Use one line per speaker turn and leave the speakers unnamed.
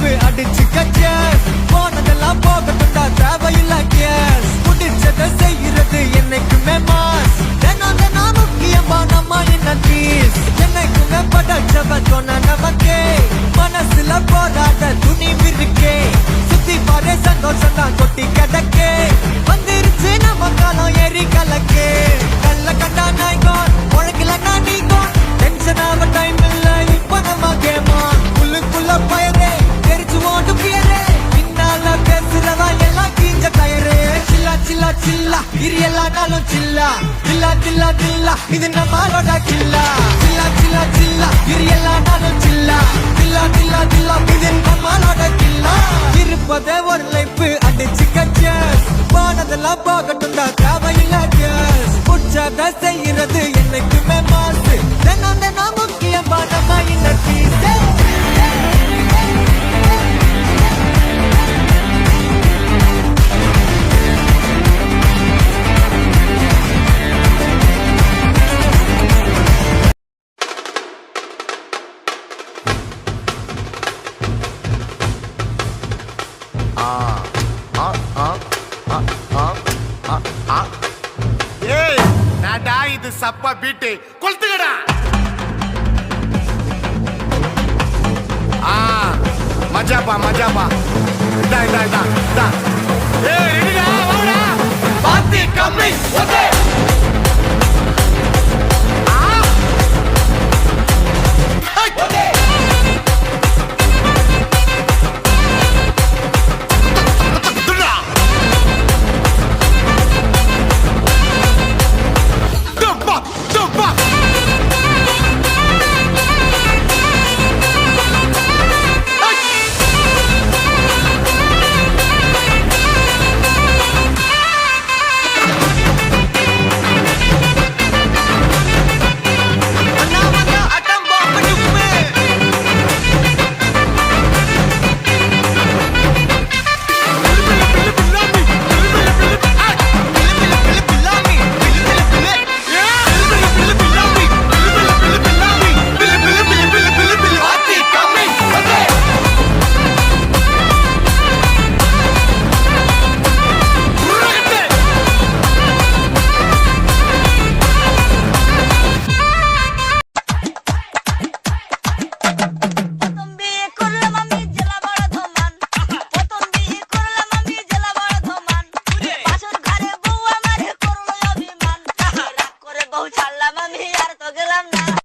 life அடிச்சுக்க chase போனதெல்லாம் போகட்டும்டா தேவையில்ல கேஸ் முடிச்சதை செய்யறது என்னைக்குமே மாஸ் தினம் தினம் முக்கியமா நம்ம என்ன பீஸ் என்னைக்குமே படைச்சவன் சொன்ன நமக்கே மனசுல போராட துணிவு இருக்கே சுத்தி பாரு சந்தோஷம் தான் கொட்டி கிடக்கே வந்துருச்சு நம்ம காலம் ஏறி கலக்கே கல்ல கண்டா நாய்கோன் உழைக்கலன்னா நீங்கோன் டென்ஷன் ஆக டைம் இல்ல இப்ப நம்ம கேமா உள்ளுக்குள்ள பயரே தெரிச்சு ஓட்டு பியரே பின்னால பேசுறவா எல்லாம் கீஞ்ச டயரே சில்லா சில்லா சில்லா இது எல்லா நாளும் சில்லா தில்லா தில்லா தில்லா இது நம்மளோட கில்லா சில்லா சில்லா சில்லா இது எல்லா நாளும் சில்லா தில்லா தில்லா தில்லா இது நம்மளோட கில்லா இருப்பதே ஒரு லைஃப் அடிச்சுக்க சேஸ் போனதெல்லாம் போகட்டும்டா தேவையில்ல கேஸ் புடிச்சத செய்யறது என்னைக்குமே மாசு தினம் தினம் முக்கியமா நம்ம இந்த பீஸ்
இது சப்பா பீட்டு கொளுத்துக்கடா மஜாப்பா மஜாப்பா இதா இதா இதா இதா ஏய் ரெடிடா வாடா பாத்தி கம்மி ஓகே ஓகே
ছাড়লা